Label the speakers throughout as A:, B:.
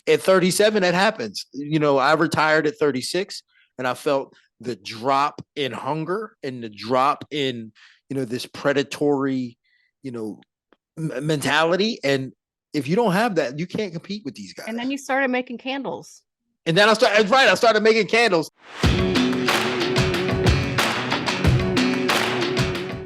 A: At 37, that happens. I retired at 36, and I felt the drop in hunger and the drop in, this predatory, you know, mentality. And if you don't have that, you can't compete with these guys.
B: And then you started making candles.
A: And then I started making candles.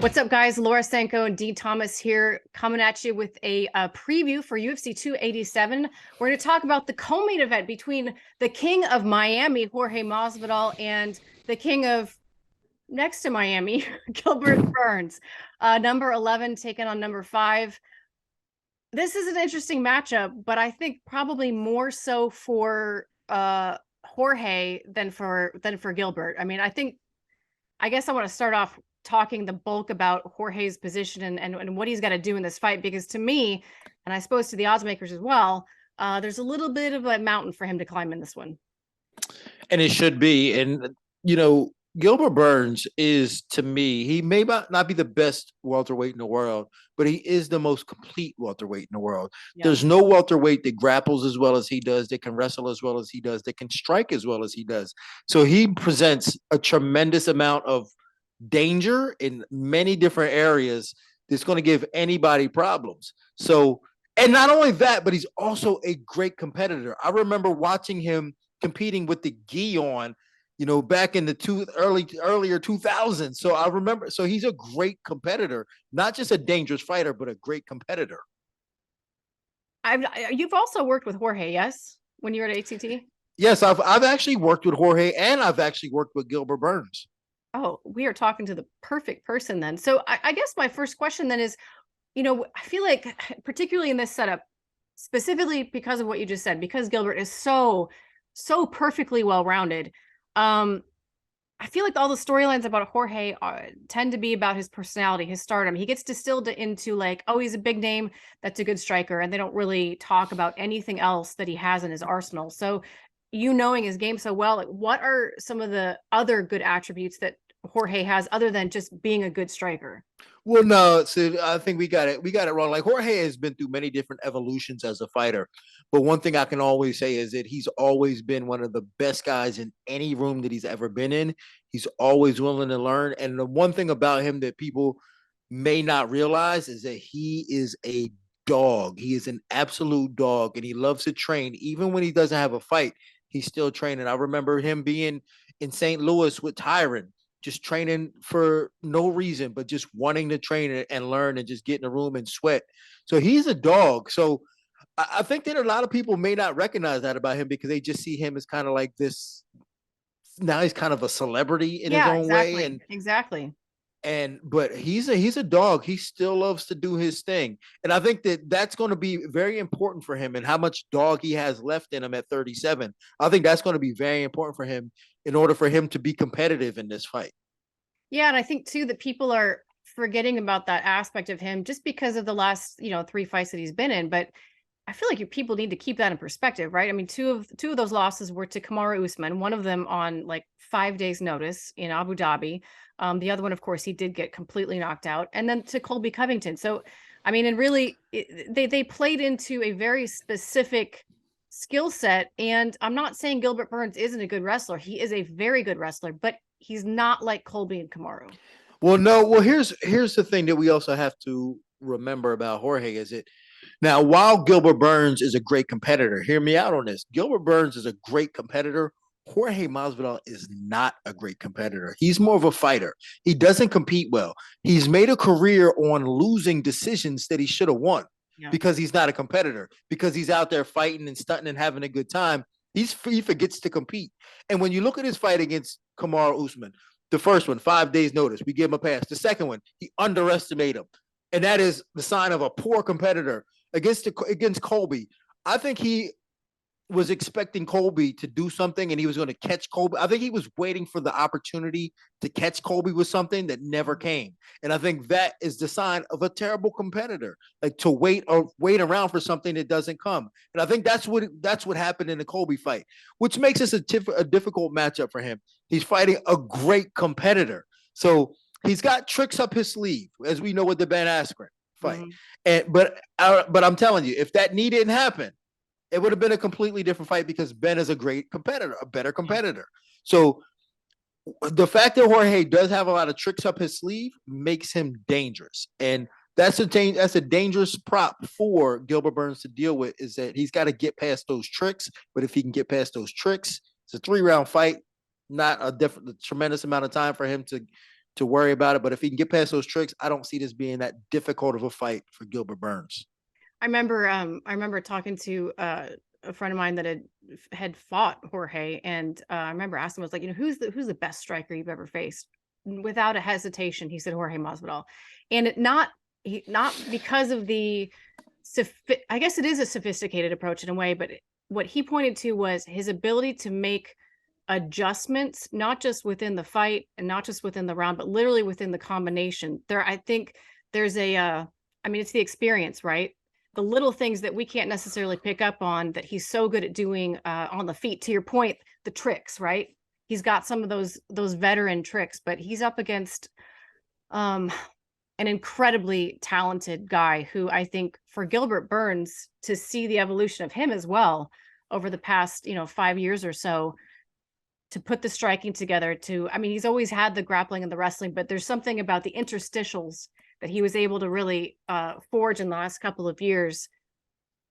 B: What's up, guys? Laura Sanko and Dean Thomas here, coming at you with a preview for UFC 287. We're going to talk about the co-main event between the king of Miami, Jorge Masvidal, and the king of next to Miami, Gilbert Burns. Number 11 taking on number 5. This is an interesting matchup, but I think probably more so for Jorge than for Gilbert. I mean, I guess I want to start off talking the bulk about Jorge's position and what he's got to do in this fight, because to me, and I suppose to the odds makers as well, there's a little bit of a mountain for him to climb in this one.
A: And it should be. And, Gilbert Burns is, to me, he may not be the best welterweight in the world, but he is the most complete welterweight in the world. Yeah. There's no welterweight that grapples as well as he does, that can wrestle as well as he does, that can strike as well as he does. So he presents a tremendous amount of danger in many different areas that's going to give anybody problems. So, and not only that, but he's also a great competitor. I remember watching him competing with the gi on, back in the earlier 2000s. So I remember, so he's a great competitor, not just a dangerous fighter, but a great competitor.
B: You've also worked with Jorge, yes? When you were at ATT?
A: Yes, I've actually worked with Jorge, and I've actually worked with Gilbert Burns.
B: Oh, we are talking to the perfect person then. So I guess my first question then is, I feel like particularly in this setup, specifically because of what you just said, because Gilbert is so perfectly well-rounded, I feel like all the storylines about Jorge tend to be about his personality, his stardom. He gets distilled into like, oh, he's a big name, that's a good striker, and they don't really talk about anything else that he has in his arsenal. So knowing his game so well, like, what are some of the other good attributes that Jorge has other than just being a good striker?
A: Well, no, so I think we got it wrong. Like, Jorge has been through many different evolutions as a fighter, but one thing I can always say is that he's always been one of the best guys in any room that he's ever been in. He's always willing to learn. And the one thing about him that people may not realize is that he is a dog. He is an absolute dog, and he loves to train. Even when he doesn't have a fight, he's still training. I remember him being in St. Louis with Tyron, just training for no reason, but just wanting to train and learn and just get in the room and sweat. So he's a dog. So I think that a lot of people may not recognize that about him, because they just see him as kind of like this. Now he's kind of a celebrity in his own way. And
B: exactly.
A: But he's a dog. He still loves to do his thing. And I think that that's going to be very important for him, and how much dog he has left in him at 37. I think that's going to be very important for him in order for him to be competitive in this fight.
B: Yeah. And I think too, that people are forgetting about that aspect of him just because of the last, 3 fights that he's been in. But I feel like people need to keep that in perspective, right? I mean, two of those losses were to Kamaru Usman, one of them on like 5 days notice in Abu Dhabi. The other one, of course, he did get completely knocked out, and then to Colby Covington. So, I mean, and really, they played into a very specific skill set. And I'm not saying Gilbert Burns isn't a good wrestler. He is a very good wrestler, but he's not like Colby and Kamaru.
A: Well, no. Well, here's the thing that we also have to remember about Jorge is it. Now, while Gilbert Burns is a great competitor, hear me out on this. Gilbert Burns is a great competitor. Jorge Masvidal is not a great competitor. He's more of a fighter. He doesn't compete well. He's made a career on losing decisions that he should have won, because he's not a competitor, because he's out there fighting and stunting and having a good time. He forgets to compete. And when you look at his fight against Kamaru Usman, the first one, 5 days notice, we give him a pass. The second one, he underestimated him. And that is the sign of a poor competitor. Against Colby, I think he was expecting Colby to do something, and he was going to catch Colby. I think he was waiting for the opportunity to catch Colby with something that never came. And I think that is the sign of a terrible competitor, like to wait around for something that doesn't come. And I think that's what happened in the Colby fight, which makes this a difficult matchup for him. He's fighting a great competitor. So he's got tricks up his sleeve, as we know with the Ben Askren fight. Mm-hmm. But I'm telling you, if that knee didn't happen, It would have been a completely different fight because Ben is a great competitor, a better competitor. So the fact that Jorge does have a lot of tricks up his sleeve makes him dangerous, and that's a dangerous prop for Gilbert Burns to deal with. Is that he's got to get past those tricks, but if he can get past those tricks, it's a 3-round fight, not a tremendous amount of time for him to worry about it. But if he can get past those tricks, I don't see this being that difficult of a fight for Gilbert Burns.
B: I remember talking to a friend of mine that had fought Jorge, and I remember asking him, I was like, who's the best striker you've ever faced? Without a hesitation, he said Jorge Masvidal, and not because of the, I guess it is a sophisticated approach in a way, but what he pointed to was his ability to make adjustments, not just within the fight and not just within the round, but literally within the combination. I think there's I mean, it's the experience, right? The little things that we can't necessarily pick up on that he's so good at doing on the feet. To your point, the tricks, right? He's got some of those veteran tricks, but he's up against an incredibly talented guy who I think for Gilbert Burns to see the evolution of him as well over the past 5 years or so, to put the striking together, I mean, he's always had the grappling and the wrestling, but there's something about the interstitials that he was able to really forge in the last couple of years.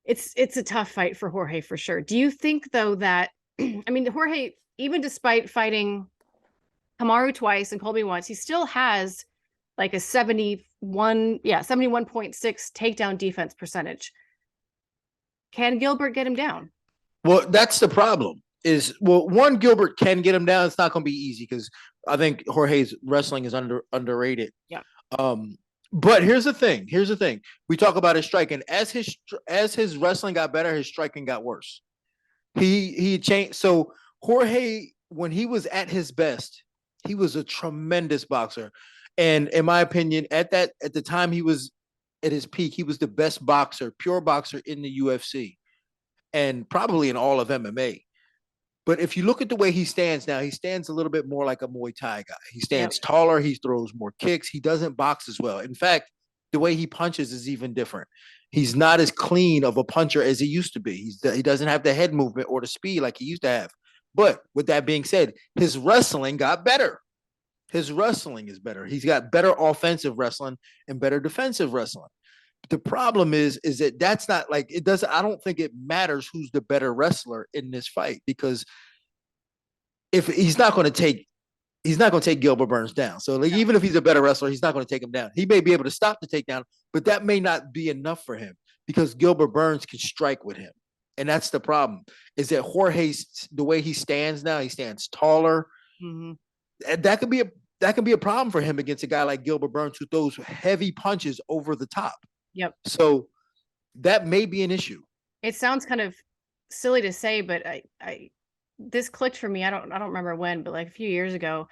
B: It's a tough fight for Jorge for sure. Do you think though that I mean, Jorge, even despite fighting Kamaru twice and Colby once, he still has like a 71.6 takedown defense percentage. Can Gilbert get him down?
A: Well, that's the problem. One, Gilbert can get him down. It's not going to be easy because I think Jorge's wrestling is underrated.
B: Yeah.
A: But here's the thing. We talk about his striking. As his wrestling got better, his striking got worse. He changed. So Jorge, when he was at his best, he was a tremendous boxer. And in my opinion, at the time he was at his peak, he was the best boxer, pure boxer in the UFC and probably in all of MMA. But if you look at the way he stands now, he stands a little bit more like a Muay Thai guy. He stands taller. He throws more kicks. He doesn't box as well. In fact, the way he punches is even different. He's not as clean of a puncher as he used to be. He doesn't have the head movement or the speed like he used to have. But with that being said, his wrestling got better. His wrestling is better. He's got better offensive wrestling and better defensive wrestling. The problem is that that's not like it doesn't. I don't think it matters who's the better wrestler in this fight because if he's not going to take Gilbert Burns down. So like, even if he's a better wrestler, he's not going to take him down. He may be able to stop the takedown, but that may not be enough for him because Gilbert Burns can strike with him. And that's the problem is that Jorge's, the way he stands now, he stands taller.
B: Mm-hmm.
A: And that could be a problem for him against a guy like Gilbert Burns who throws heavy punches over the top.
B: Yep.
A: So that may be an issue.
B: It sounds kind of silly to say, but this clicked for me. I don't remember when, but like a few years ago,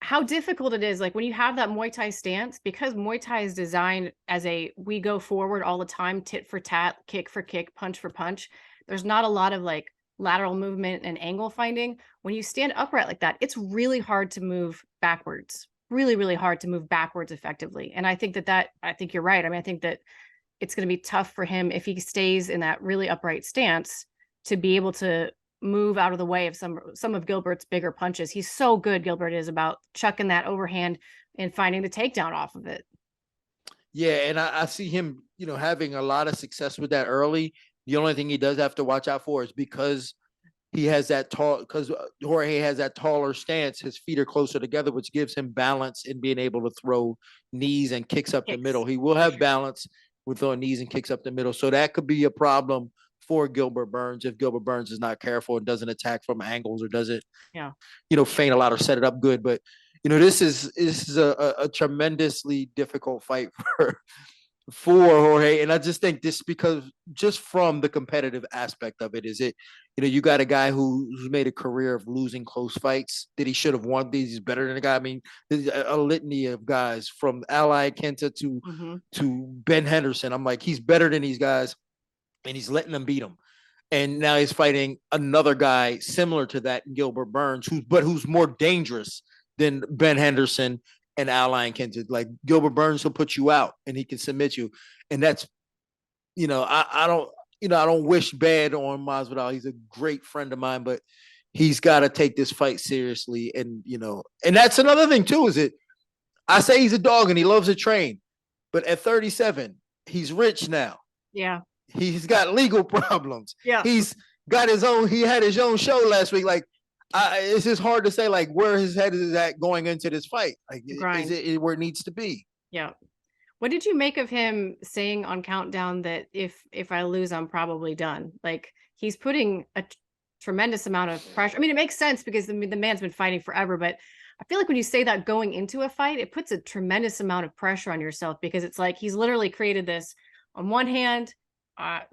B: how difficult it is. Like when you have that Muay Thai stance, because Muay Thai is designed as we go forward all the time, tit for tat, kick for kick, punch for punch. There's not a lot of like lateral movement and angle finding. When you stand upright like that, it's really hard to move backwards. Really, really hard to move backwards effectively. And I think I think you're right. I mean, I think that it's going to be tough for him if he stays in that really upright stance to be able to move out of the way of some of Gilbert's bigger punches. He's so good, Gilbert is, about chucking that overhand and finding the takedown off of it.
A: Yeah, and I see him, having a lot of success with that early. The only thing he does have to watch out for is because Jorge has that taller stance, his feet are closer together, which gives him balance in being able to throw knees and kicks up the middle. He will have balance with throwing knees and kicks up the middle. So that could be a problem for Gilbert Burns if Gilbert Burns is not careful and doesn't attack from angles or doesn't, feint a lot or set it up good. But this is a tremendously difficult fight for Jorge, and I just think just from the competitive aspect of it, you got a guy who's made a career of losing close fights that he should have won these. He's better than a guy. I mean, there's a litany of guys from Ally Kenta to Ben Henderson. I'm like, he's better than these guys, and he's letting them beat him. And now he's fighting another guy similar to that, Gilbert Burns, who's more dangerous than Ben Henderson and Ally Kenta. Like Gilbert Burns will put you out and he can submit you. And that's, I don't, I don't wish bad on Masvidal. He's a great friend of mine, but he's got to take this fight seriously. And, and that's another thing too, is it, I say he's a dog and he loves to train, but at 37, he's rich now.
B: Yeah.
A: He's got legal problems.
B: Yeah.
A: He's got he had his own show last week. Like, it's just hard to say like where his head is at going into this fight. Like, is it where it needs to be?
B: Yeah. What did you make of him saying on Countdown that if I lose, I'm probably done? Like, he's putting a tremendous amount of pressure. I mean, it makes sense because the man's been fighting forever, but I feel like when you say that going into a fight, it puts a tremendous amount of pressure on yourself because it's like he's literally created this. On one hand,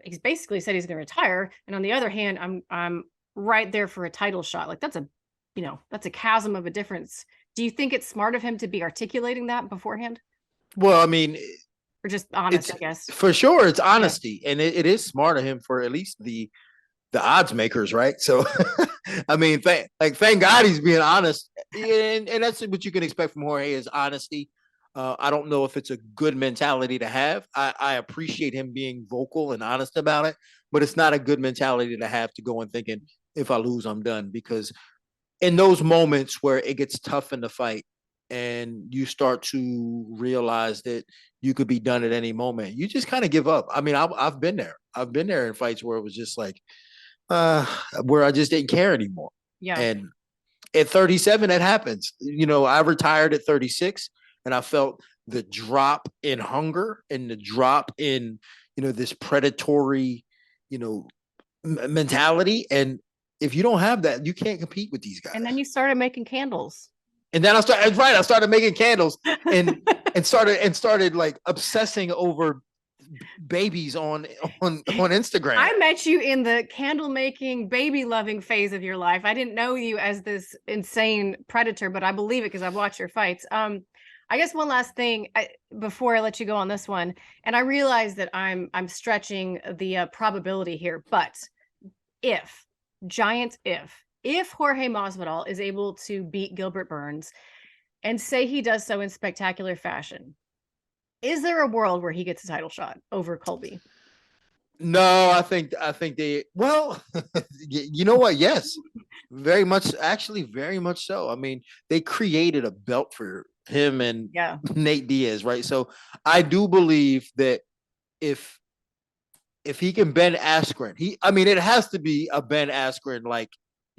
B: he's basically said he's going to retire, and on the other hand, I'm right there for a title shot. Like, that's a chasm of a difference. Do you think it's smart of him to be articulating that beforehand?
A: Well, I mean,
B: or just honest, I guess.
A: For sure, it's honesty, and it is smart of him for at least the odds makers, right? So, I mean, thank God he's being honest, and that's what you can expect from Jorge is honesty. I don't know if it's a good mentality to have. I appreciate him being vocal and honest about it, but it's not a good mentality to have to go and thinking if I lose, I'm done. Because in those moments where it gets tough in the fight and you start to realize that you could be done at any moment, you just kind of give up. I mean, I've been there. I've been there in fights where it was just like, where I just didn't care anymore.
B: Yeah.
A: And at 37, that happens. I retired at 36 and I felt the drop in hunger and the drop in, this predatory, mentality. And if you don't have that, you can't compete with these guys.
B: And then you started making candles.
A: And then I started making candles and started like obsessing over babies on Instagram.
B: I met you in the candle making, baby loving phase of your life. I didn't know you as this insane predator, but I believe it because I've watched your fights. I guess one last thing before I let you go on this one, and I realize that I'm stretching the probability here, but if Jorge Masvidal is able to beat Gilbert Burns, and say he does so in spectacular fashion, is there a world where he gets a title shot over Colby?
A: No, I think they, well, you know what? Yes, very much, actually, very much so. I mean, they created a belt for him and Nate Diaz, right? So I do believe that if he can Ben Askren, it has to be a Ben Askren like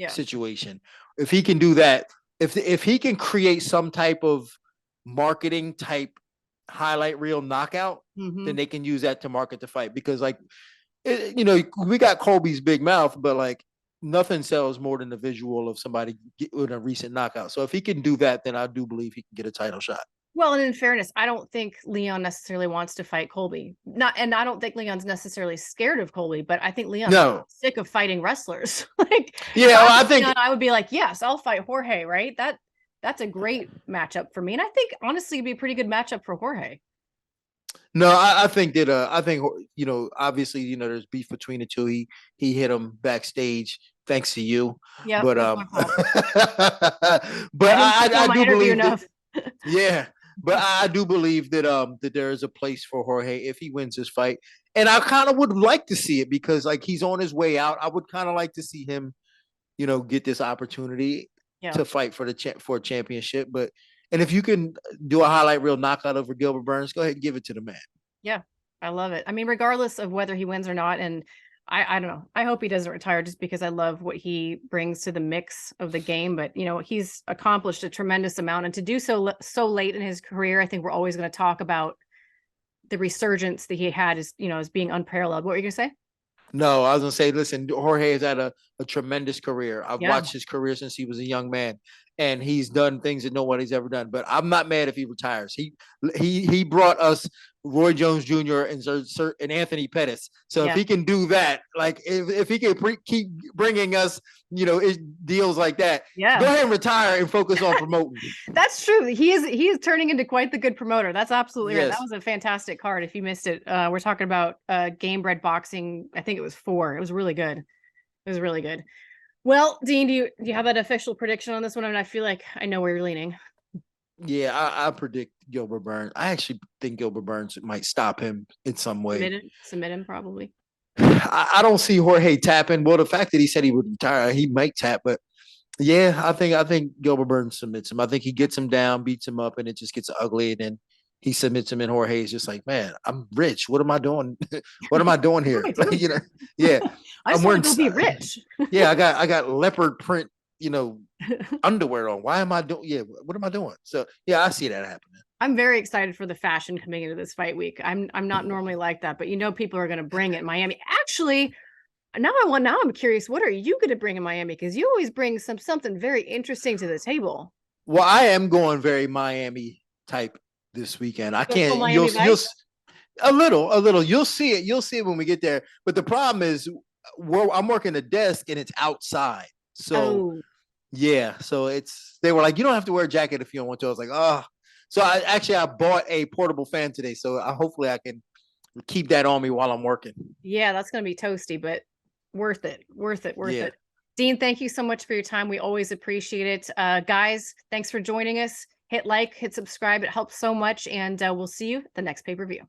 A: situation. If he can do that, if he can create some type of marketing type highlight reel knockout, then they can use that to market the fight. Because like, we got Colby's big mouth, but like nothing sells more than the visual of somebody with a recent knockout. So if he can do that, then I do believe he can get a title shot.
B: Well, and in fairness, I don't think Leon necessarily wants to fight Colby. And I don't think Leon's necessarily scared of Colby, but I think Leon's sick of fighting wrestlers. Like, I think Leon, I would be like, yes, I'll fight Jorge, right? That's a great matchup for me. And I think honestly it'd be a pretty good matchup for Jorge.
A: No, I think that obviously, there's beef between the two. He hit him backstage thanks to you.
B: Yeah.
A: But but I do believe that, yeah. But I do believe that that there is a place for Jorge if he wins this fight. And I kind of would like to see it because like he's on his way out. I would kind of like to see him, get this opportunity to fight for for a championship. And if you can do a highlight reel knockout over Gilbert Burns, go ahead and give it to the man. Yeah,
B: I love it. I mean, regardless of whether he wins or not, and I don't know. I hope he doesn't retire just because I love what he brings to the mix of the game. But, he's accomplished a tremendous amount. And to do so late in his career, I think we're always going to talk about the resurgence that he had as being unparalleled. What were you going to say?
A: No, I was gonna say, listen, Jorge has had a tremendous career. I've watched his career since he was a young man, and he's done things that nobody's ever done. But I'm not mad if he retires. He brought us Roy Jones Jr. and Anthony Pettis. So if he can do that, like if he can keep bringing us, deals like that, go ahead and retire and focus on promoting.
B: That's true. He is turning into quite the good promoter. That's absolutely right. That was a fantastic card. If you missed it, we're talking about Game Bred Boxing. I think it was 4. It was really good. It was really good. Well, Dean, do you have that official prediction on this one? I mean, I feel like I know where you're leaning.
A: Yeah, I predict Gilbert Burns. I actually think Gilbert Burns might stop him in some way.
B: Submit him, probably.
A: I don't see Jorge tapping. Well, the fact that he said he would retire, he might tap, but yeah, I think Gilbert Burns submits him. I think he gets him down, beats him up, and it just gets ugly. And then he submits him, and Jorge is just like, man, I'm rich. What am I doing? What am I doing
B: What am
A: here?
B: I doing
A: you know,
B: here?
A: yeah,
B: I
A: I'm
B: just want
A: wearing.
B: to go be rich.
A: Yeah, I got leopard print, underwear on. Why am I doing? Yeah, what am I doing? So yeah, I see that happening.
B: I'm very excited for the fashion coming into this fight week. I'm not normally like that, but people are going to bring it in Miami. Actually, now I'm curious, what are you going to bring in Miami? Because you always bring something very interesting to the table.
A: Well, I am going very Miami type this weekend. I
B: Go full
A: can't.
B: Miami Vice.
A: A little. You'll see it. You'll see it when we get there. But the problem is, I'm working the desk and it's outside. So
B: Oh,
A: yeah. So they were like, you don't have to wear a jacket if you don't want to. I was like, oh. So I bought a portable fan today. So hopefully I can keep that on me while I'm working.
B: yeah, that's going to be toasty, but worth it. Worth it. Worth
A: Yeah.
B: it. Dean, thank you so much for your time. We always appreciate it. Guys, thanks for joining us. Hit like, hit subscribe. It helps so much. And we'll see you at the next pay-per-view.